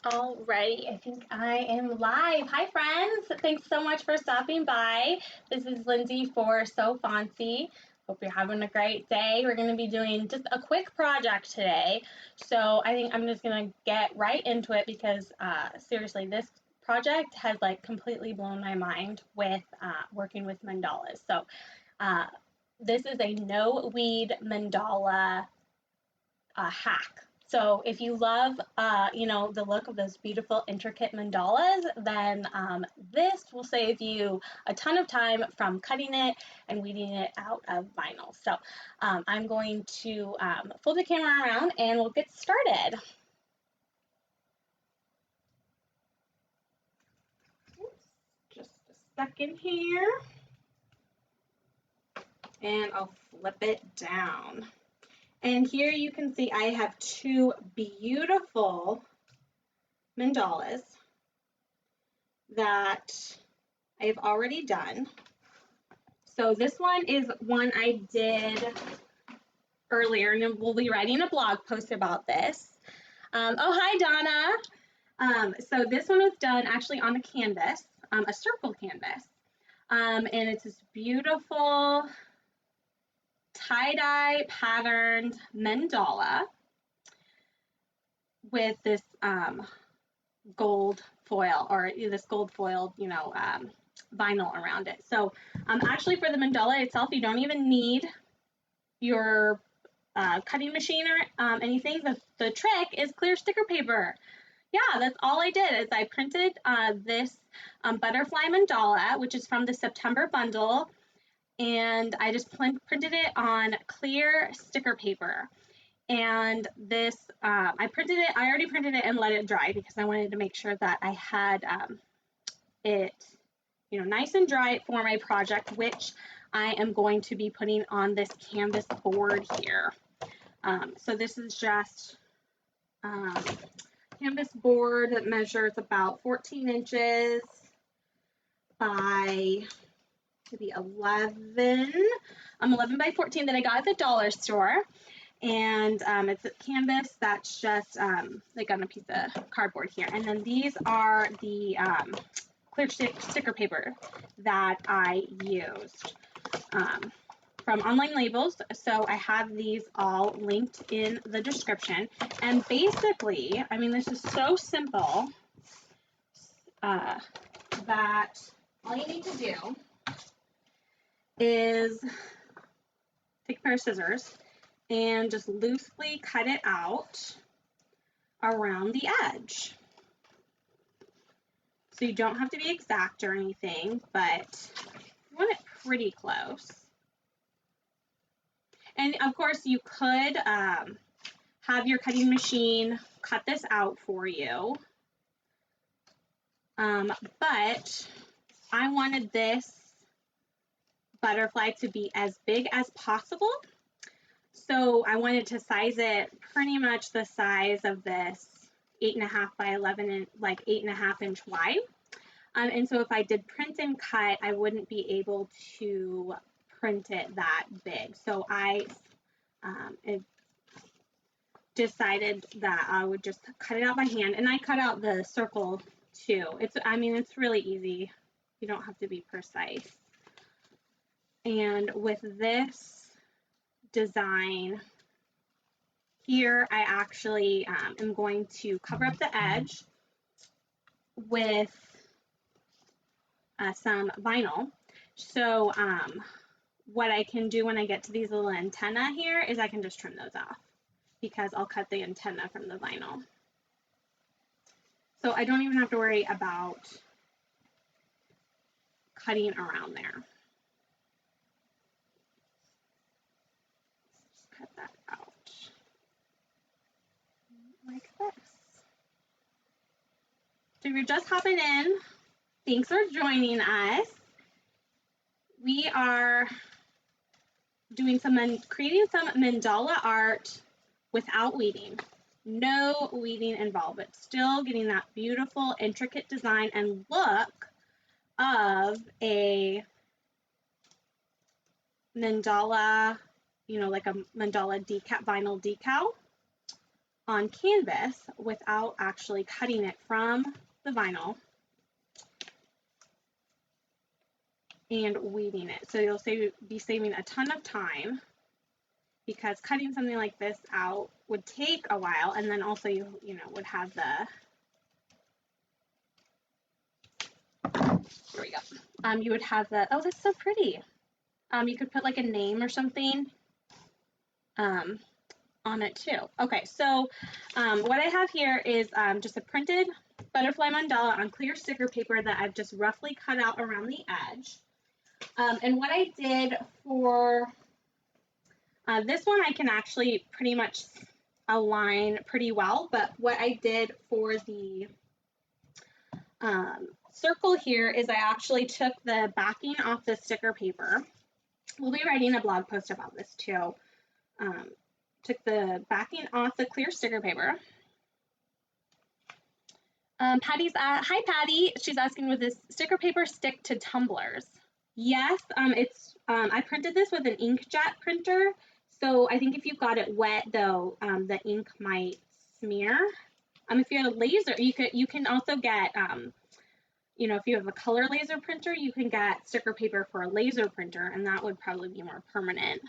Alrighty, I think I am live. Hi, friends. Thanks so much for stopping by. This is Lindsay for So Fontsy. Hope you're having a great day. We're going to be doing just a quick project today. So I think I'm just going to get right into it because seriously, this project has like completely blown my mind with working with mandalas. So uh, this is a no weed mandala hack. So if you love, the look of those beautiful intricate mandalas, then this will save you a ton of time from cutting it and weeding it out of vinyl. So I'm going to flip the camera around and we'll get started. Oops, just a second here. And I'll flip it down. And here you can see I have two beautiful mandalas that I've already done. So this one is one I did earlier, and we'll be writing a blog post about this. Oh, hi, Donna. So this one was done actually on a canvas, a circle canvas. And it's this beautiful tie-dye patterned mandala with this gold foil, or this gold foiled, vinyl around it. So actually for the mandala itself, you don't even need your cutting machine or anything. The trick is clear sticker paper. Yeah, that's all I did is I printed this butterfly mandala, which is from the September bundle, and I just printed it on clear sticker paper. And this, I already printed it and let it dry because I wanted to make sure that I had it, nice and dry for my project, which I am going to be putting on this canvas board here. So this is just canvas board that measures about 14 inches by maybe 11 by 14 that I got at the dollar store. And it's a canvas that's just like on a piece of cardboard here. And then these are the clear sticker paper that I used from Online Labels. So I have these all linked in the description. And basically, I mean, this is so simple that all you need to do is take a pair of scissors and just loosely cut it out around the edge. So you don't have to be exact or anything, but you want it pretty close. And of course you could have your cutting machine cut this out for you. But I wanted this butterfly to be as big as possible. So I wanted to size it pretty much the size of this 8.5 by 11 and like 8.5 inch wide. And so if I did print and cut, I wouldn't be able to print it that big. So I decided that I would just cut it out by hand, and I cut out the circle too. It's really easy. You don't have to be precise. And with this design here, I actually am going to cover up the edge with some vinyl. So what I can do when I get to these little antenna here is I can just trim those off because I'll cut the antenna from the vinyl. So I don't even have to worry about cutting around there. Just cut that out like this. So if you're just hopping in, thanks for joining us. We are creating some mandala art without weeding. No weeding involved, but still getting that beautiful, intricate design and look of a mandala, like a mandala vinyl decal. on canvas without actually cutting it from the vinyl and weeding it. So you'll be saving a ton of time, because cutting something like this out would take a while, and then also you would have the, here we go. You would have the, oh, that's so pretty. You could put like a name or something on it too. Okay, so what I have here is just a printed butterfly mandala on clear sticker paper that I've just roughly cut out around the edge. And what I did for this one, I can actually pretty much align pretty well, but what I did for the circle here is I actually took the backing off the sticker paper. We'll be writing a blog post about this too. Took the backing off the clear sticker paper. Patty's, hi Patty, she's asking, would this sticker paper stick to tumblers? Yes, I printed this with an inkjet printer, so I think if you got it wet though, the ink might smear. If you had a laser, you can also get, if you have a color laser printer, you can get sticker paper for a laser printer, and that would probably be more permanent.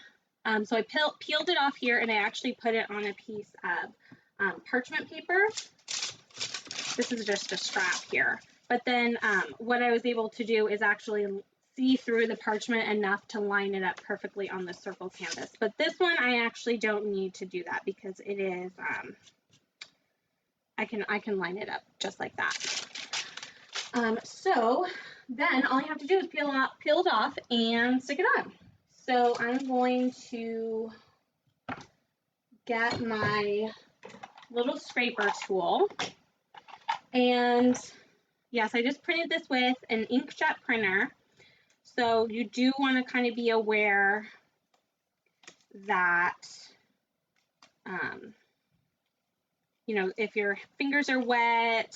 So I peeled it off here, and I actually put it on a piece of parchment paper. This is just a strap here. But then what I was able to do is actually see through the parchment enough to line it up perfectly on the circle canvas. But this one, I actually don't need to do that, because it is, I can line it up just like that. So then all you have to do is peel it off and stick it on. So I'm going to get my little scraper tool, and yes, I just printed this with an inkjet printer. So you do want to kind of be aware that, if your fingers are wet,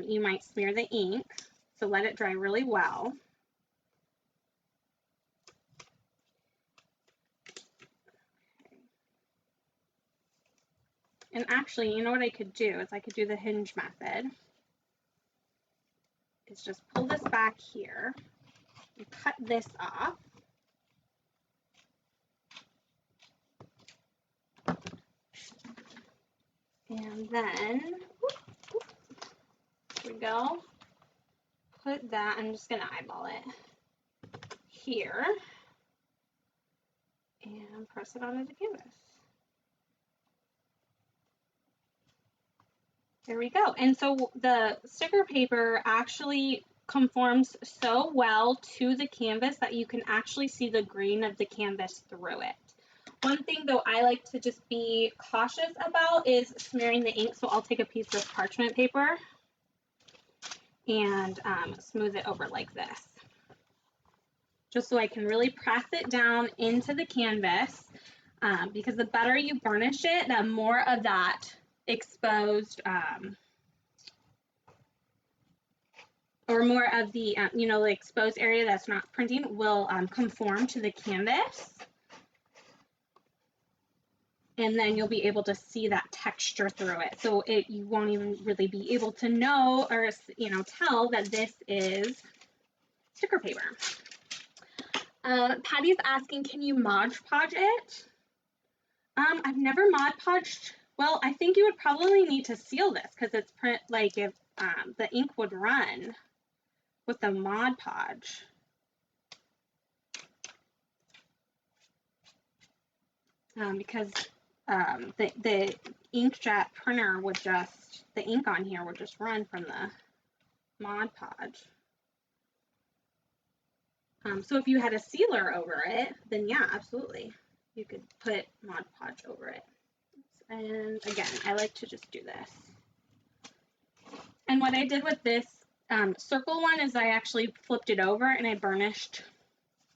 you might smear the ink. So let it dry really well. And actually, you know what I could do is I could do the Hinge method. Is just pull this back here and cut this off. And then, here we go. Put that, I'm just gonna eyeball it here and press it onto the canvas. There we go. And so the sticker paper actually conforms so well to the canvas that you can actually see the grain of the canvas through it. One thing though I like to just be cautious about is smearing the ink. So I'll take a piece of parchment paper and smooth it over like this, just so I can really press it down into the canvas, because the better you burnish it, the more of that exposed or more of the the exposed area that's not printing will conform to the canvas, and then you'll be able to see that texture through it. So you won't even really be able to know or tell that this is sticker paper. Patty's asking, can you Mod Podge it? I've never Mod Podged. Well, I think you would probably need to seal this, because it's like if the ink would run with the Mod Podge. Because the inkjet printer would just, the ink on here would just run from the Mod Podge. So if you had a sealer over it, then yeah, absolutely. You could put Mod Podge over it. And again, I like to just do this. And what I did with this circle one is I actually flipped it over and I burnished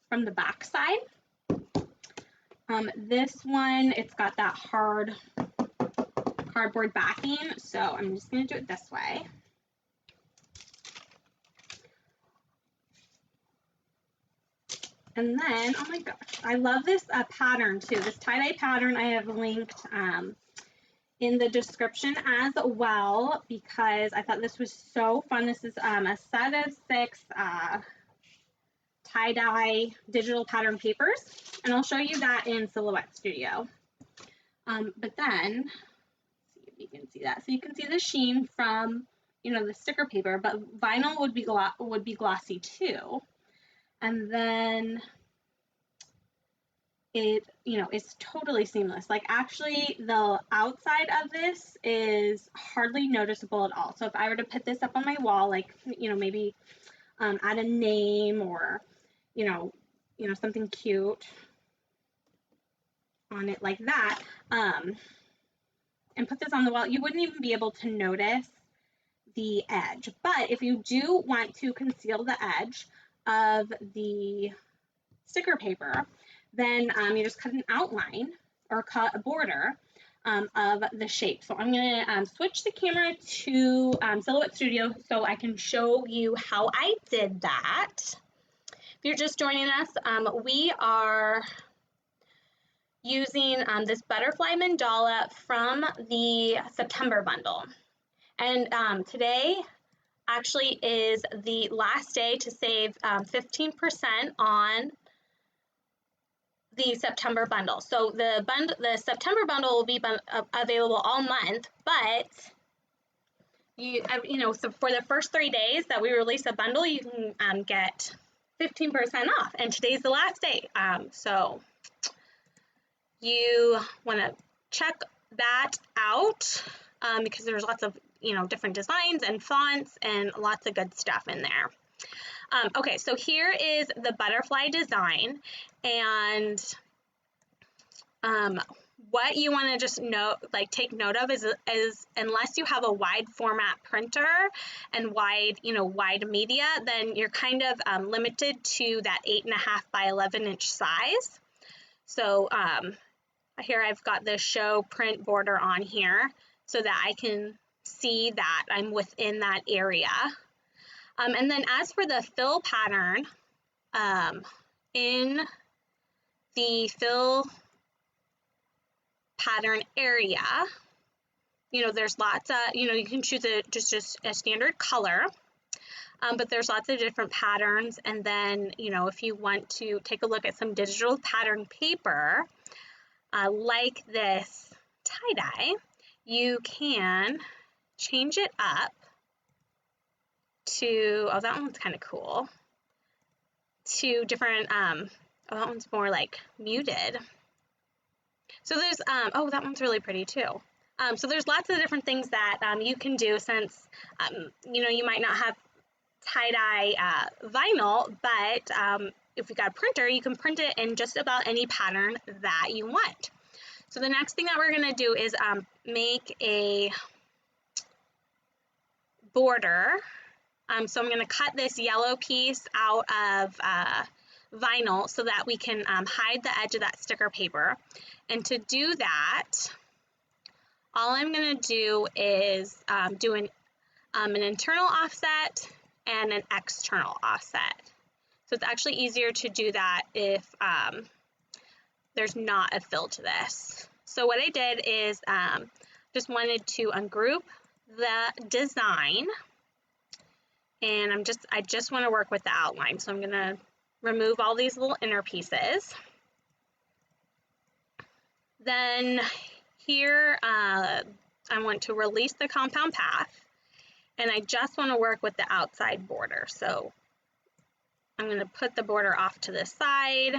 from the back side. This one, it's got that hard cardboard backing, so I'm just going to do it this way. And then, oh my gosh, I love this pattern too. This tie-dye pattern I have linked in the description as well, because I thought this was so fun. This is a set of 6 tie-dye digital pattern papers, and I'll show you that in Silhouette Studio. But then, see if you can see that. So you can see the sheen from, you know, the sticker paper, but vinyl would be glossy too. And then it, you know, is totally seamless. Like, actually, the outside of this is hardly noticeable at all. So if I were to put this up on my wall, like, you know, maybe add a name or, you know, something cute on it like that, and put this on the wall, you wouldn't even be able to notice the edge. But if you do want to conceal the edge of the sticker paper, then you just cut an outline or cut a border of the shape. So I'm going to switch the camera to Silhouette Studio so I can show you how I did that. If you're just joining us, we are using this butterfly mandala from the September bundle. And today actually is the last day to save 15% on the September bundle. So the September bundle will be available all month, but you know, so for the first 3 days that we release a bundle, you can get 15% off, and today's the last day. So you want to check that out because there's lots of, you know, different designs and fonts and lots of good stuff in there. Okay, so here is the butterfly design, and what you want to just take note of is unless you have a wide format printer and wide media, then you're kind of limited to that 8.5 by 11 inch size. So here I've got the show print border on here so that I can see that I'm within that area. And then as for the fill pattern, in the fill pattern area, you know, there's lots of, you know, you can choose just a standard color, but there's lots of different patterns. And then, you know, if you want to take a look at some digital pattern paper, like this tie-dye, you can change it up to, oh, that one's kind of cool, to different, oh, that one's more like muted. So there's, oh, that one's really pretty too. So there's lots of different things that you can do since, you know, you might not have tie-dye vinyl, but if you've got a printer, you can print it in just about any pattern that you want. So the next thing that we're going to do is make a border. So I'm going to cut this yellow piece out of vinyl so that we can hide the edge of that sticker paper. And to do that, all I'm going to do is do an internal offset and an external offset. So it's actually easier to do that if there's not a fill to this. So what I did is just wanted to ungroup the design, and I just want to work with the outline. So I'm going to remove all these little inner pieces. Then here I want to release the compound path, and I just want to work with the outside border. So I'm going to put the border off to the side,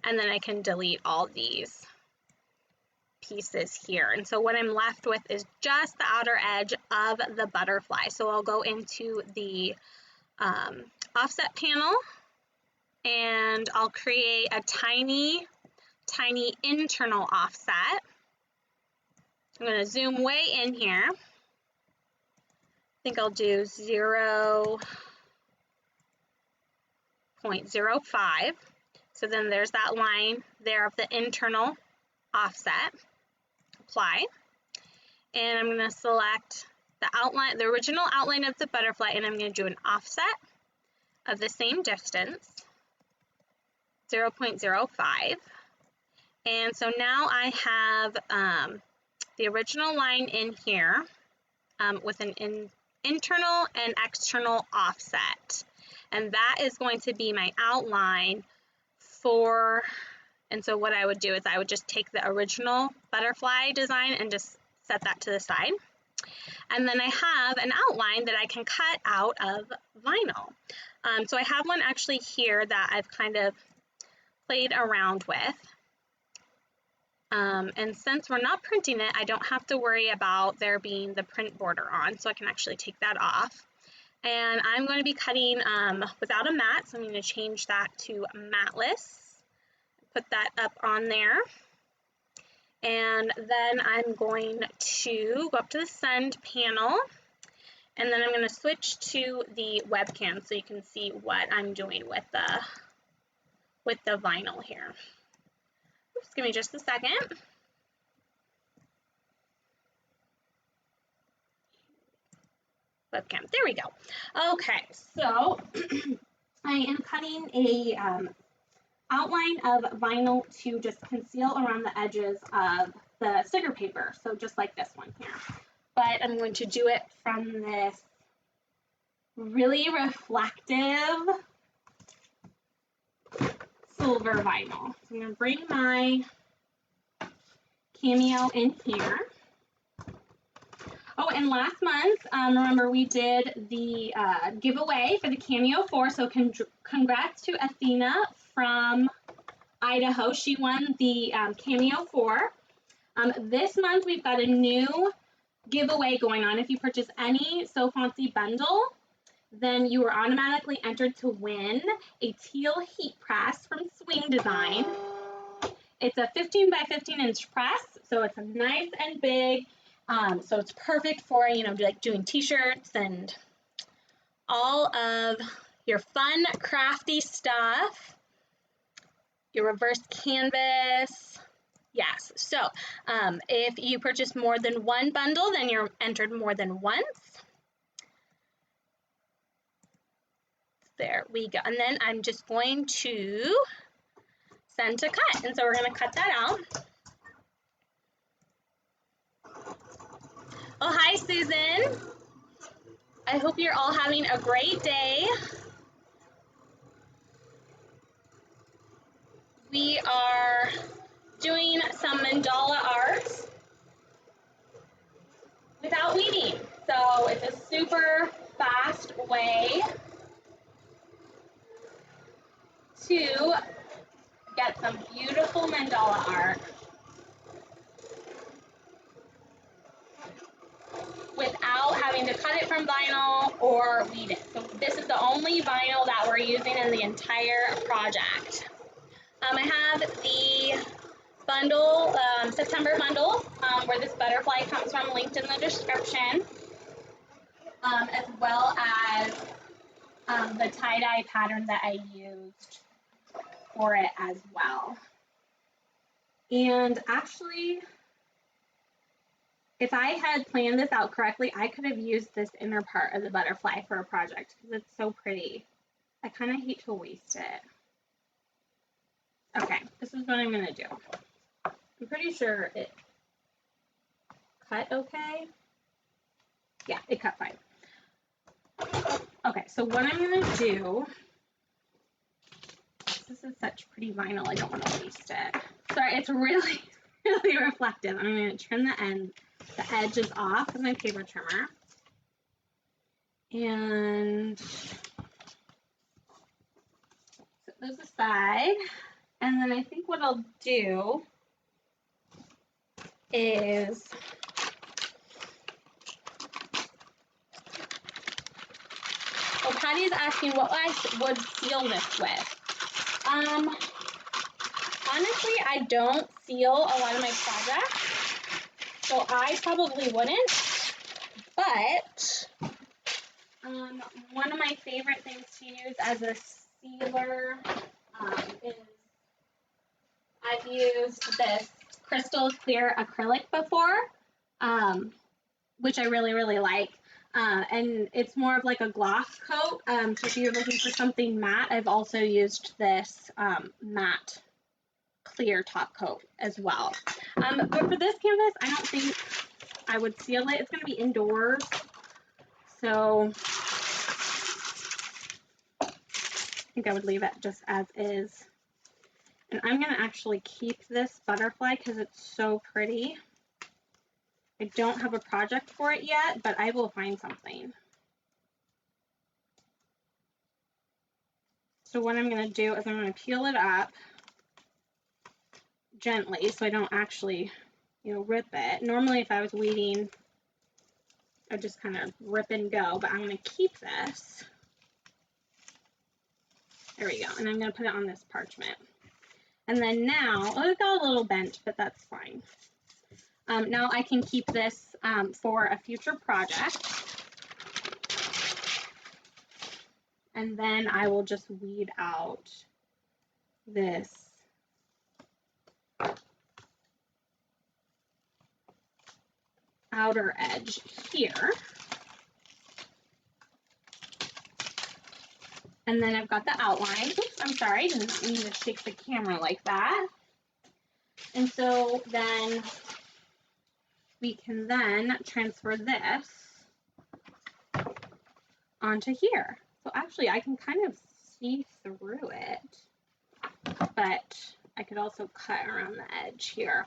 and then I can delete all these pieces here. And so what I'm left with is just the outer edge of the butterfly. So I'll go into the offset panel, and I'll create a tiny internal offset. I'm going to zoom way in here. I think I'll do 0.05. So then there's that line there of the internal offset. Apply. And I'm going to select the outline, the original outline of the butterfly, and I'm going to do an offset of the same distance, 0.05. And so now I have the original line in here with an internal and external offset. And that is going to be my outline for, and so what I would do is I would just take the original butterfly design and just set that to the side. And then I have an outline that I can cut out of vinyl. So I have one actually here that I've kind of played around with. And since we're not printing it, I don't have to worry about there being the print border on, so I can actually take that off. And I'm going to be cutting without a mat, so I'm going to change that to matless. Put that up on there. And then I'm going to go up to the send panel, and then I'm going to switch to the webcam so you can see what I'm doing with the vinyl here. Oops, give me just a second. Webcam, there we go. Okay, so I am cutting a outline of vinyl to just conceal around the edges of the sticker paper, so just like this one here. But I'm going to do it from this really reflective silver vinyl. So I'm going to bring my cameo in here. Oh, and last month, remember we did the giveaway for the Cameo 4, so congrats to Athena from Idaho. She won the Cameo 4. This month, we've got a new giveaway going on. If you purchase any So Fontsy bundle, then you are automatically entered to win a teal heat press from Swing Design. It's a 15 by 15 inch press, so it's nice and big. So it's perfect for, you know, like doing t-shirts and all of your fun, crafty stuff. Your reverse canvas. Yes, so if you purchase more than one bundle, then you're entered more than once. There we go. And then I'm just going to send to cut. And so we're going to cut that out. Oh, hi, Susan. I hope you're all having a great day. We are doing some mandala art without weeding. So it's a super fast way to get some beautiful mandala art without having to cut it from vinyl or weed it. So this is the only vinyl that we're using in the entire project. I have the bundle, September bundle, where this butterfly comes from, linked in the description, as well as the tie-dye pattern that I used for it as well. And actually, if I had planned this out correctly, I could have used this inner part of the butterfly for a project because it's so pretty. I kind of hate to waste it. Okay, this is what I'm going to do. I'm pretty sure it cut okay. Yeah, it cut fine. Okay, so what I'm going to do, this is such pretty vinyl, I don't want to waste it. Sorry, it's really, really reflective. I'm going to trim the edges off with my paper trimmer. And set those aside. And then I think what I'll do is Patty's asking what I would seal this with. Honestly, I don't seal a lot of my projects, so I probably wouldn't. But one of my favorite things to use as a sealer is I've used this crystal clear acrylic before, which I really, really like. And it's more of like a gloss coat. So if you're looking for something matte, I've also used this matte clear top coat as well. But for this canvas, I don't think I would seal it. It's going to be indoors, so I think I would leave it just as is. And I'm going to actually keep this butterfly because it's so pretty. I don't have a project for it yet, but I will find something. So what I'm going to do is I'm going to peel it up gently so I don't actually, rip it. Normally if I was weeding, I'd just kind of rip and go, but I'm going to keep this. There we go. And I'm going to put it on this parchment. And then now, oh, it got a little bent, but that's fine. Now I can keep this for a future project. And then I will just weed out this outer edge here. And then I've got the outline. Oops, I'm sorry, I didn't mean to shake the camera like that. And so then we can then transfer this onto here. So actually I can kind of see through it, but I could also cut around the edge here.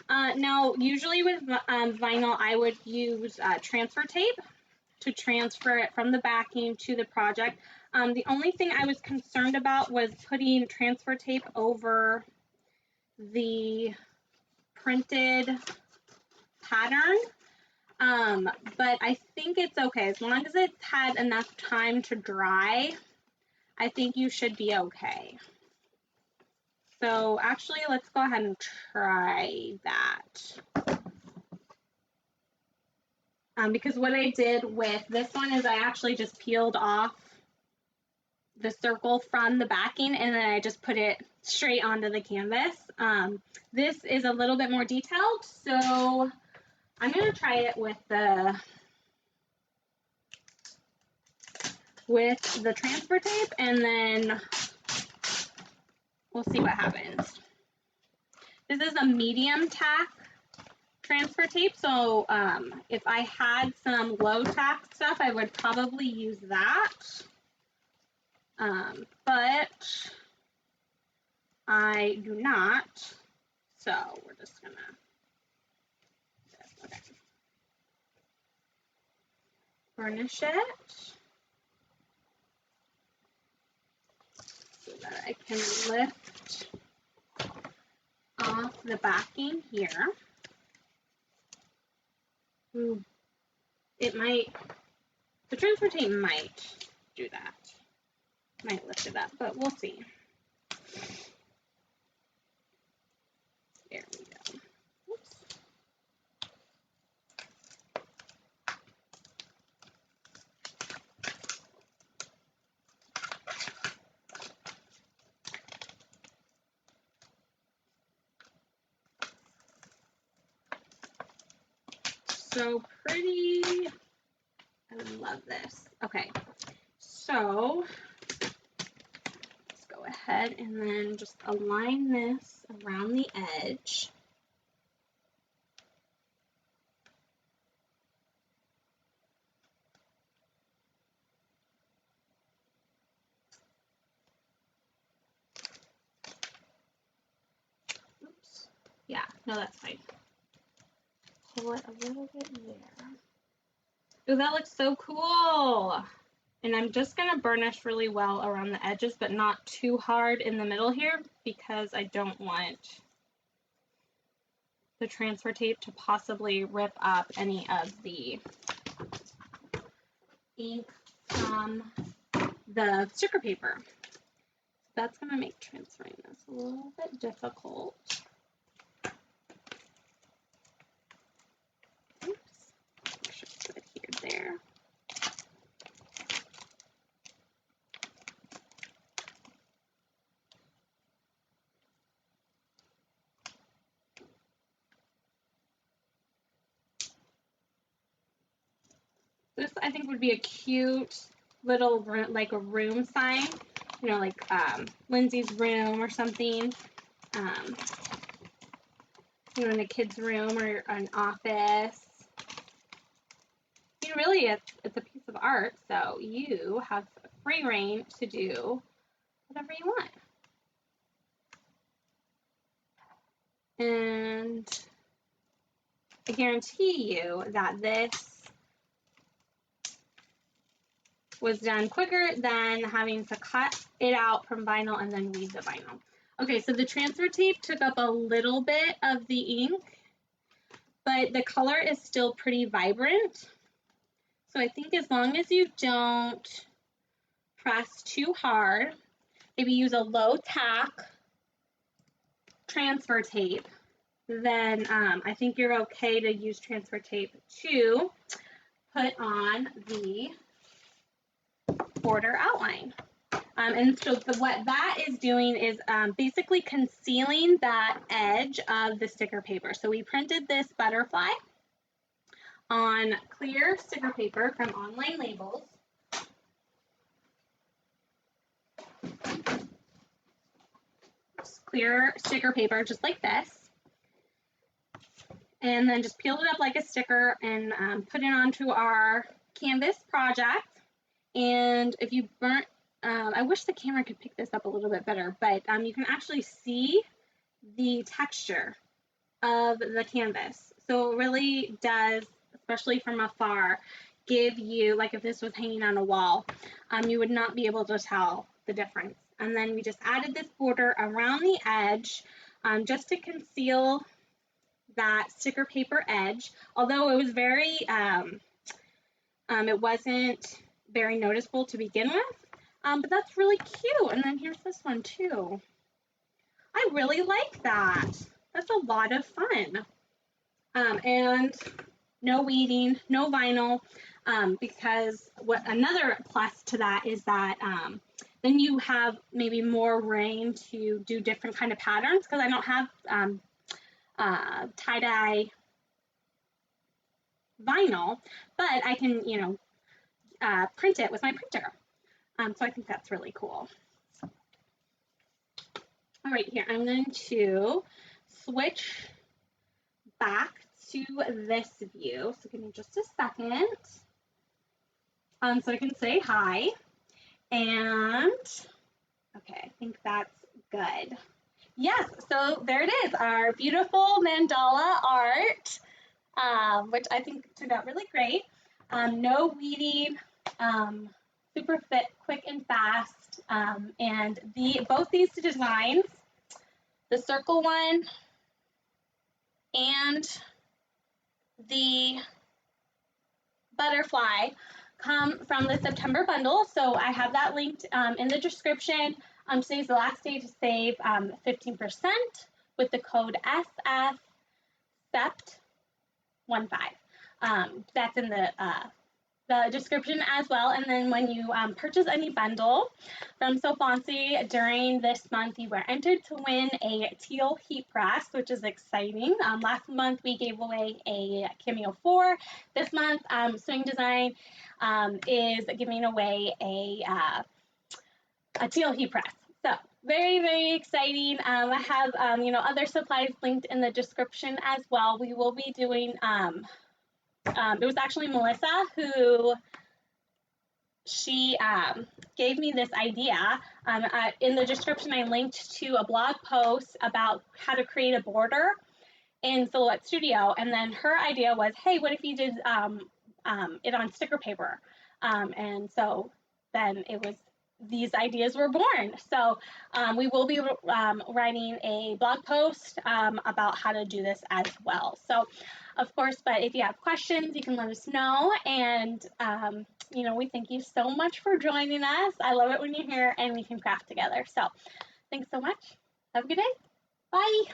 Now, usually with vinyl, I would use transfer tape to transfer it from the backing to the project. The only thing I was concerned about was putting transfer tape over the printed pattern, but I think it's okay. As long as it's had enough time to dry, I think you should be okay. So actually, let's go ahead and try that. Because what I did with this one is I actually just peeled off the circle from the backing and then I just put it straight onto the canvas. This is a little bit more detailed, so I'm going to try it with the transfer tape and then we'll see what happens. This is a medium tack transfer tape, so if I had some low tack stuff, I would probably use that. But I do not, so we're just gonna, okay. Burnish it so that I can lift off the backing here. Ooh, it might, the transfer tape might do that. Might lift it up, but we'll see. There we go. Oops. So pretty. I love this. Okay, so let's go ahead and then just align this around the edge. Oops. Yeah, no, that's fine. Pull it a little bit there. Oh, that looks so cool. And I'm just going to burnish really well around the edges, but not too hard in the middle here because I don't want the transfer tape to possibly rip up any of the ink from the sticker paper. That's going to make transferring this a little bit difficult. Oops. I should put it here, there. This, I think, would be a cute little, like a room sign, you know, like Lindsay's room or something. you know, in a kid's room or an office. You know, really, it's a piece of art, so you have free reign to do whatever you want. And I guarantee you that this was done quicker than having to cut it out from vinyl and then weed the vinyl. Okay, so the transfer tape took up a little bit of the ink, but the color is still pretty vibrant. So I think as long as you don't press too hard, maybe use a low tack transfer tape, then I think you're okay to use transfer tape to put on the border outline. And so what that is doing is basically concealing that edge of the sticker paper. So we printed this butterfly on clear sticker paper from Online Labels. Just clear sticker paper, just like this. And then just peeled it up like a sticker and put it onto our canvas project. And if you burnt, I wish the camera could pick this up a little bit better, but you can actually see the texture of the canvas. So it really does, especially from afar, give you, like if this was hanging on a wall, you would not be able to tell the difference. And then we just added this border around the edge just to conceal that sticker paper edge, although it was very, it wasn't very noticeable to begin with, but that's really cute. And then here's this one too. I really like that. That's a lot of fun. And no weeding, no vinyl, because what another plus to that is that then you have maybe more reign to do different kind of patterns, because I don't have tie-dye vinyl, but I can, you know, print it with my printer. So I think that's really cool. All right, here, I'm going to switch back to this view. So give me just a second. So I can say hi. And, okay, I think that's good. Yes, so there it is, our beautiful mandala art, which I think turned out really great. No weeding, super fit, quick and fast. And both these designs, the circle one and the butterfly, come from the September bundle. So I have that linked in the description. Today's the last day to save 15% with the code SFSEPT15. That's in the description as well. And then when you purchase any bundle from So Fontsy during this month, you were entered to win a teal heat press, which is exciting. Last month we gave away a Cameo 4. This month, Swing Design is giving away a teal heat press. So very, very exciting. I have you know, other supplies linked in the description as well. We will be doing it was actually Melissa who she gave me this idea. In the description, I linked to a blog post about how to create a border in Silhouette Studio. And then her idea was, hey, what if you did it on sticker paper? And so then these ideas were born. So we will be writing a blog post about how to do this as well. So, of course, but if you have questions, you can let us know. And, you know, we thank you so much for joining us. I love it when you're here and we can craft together. So thanks so much. Have a good day. Bye.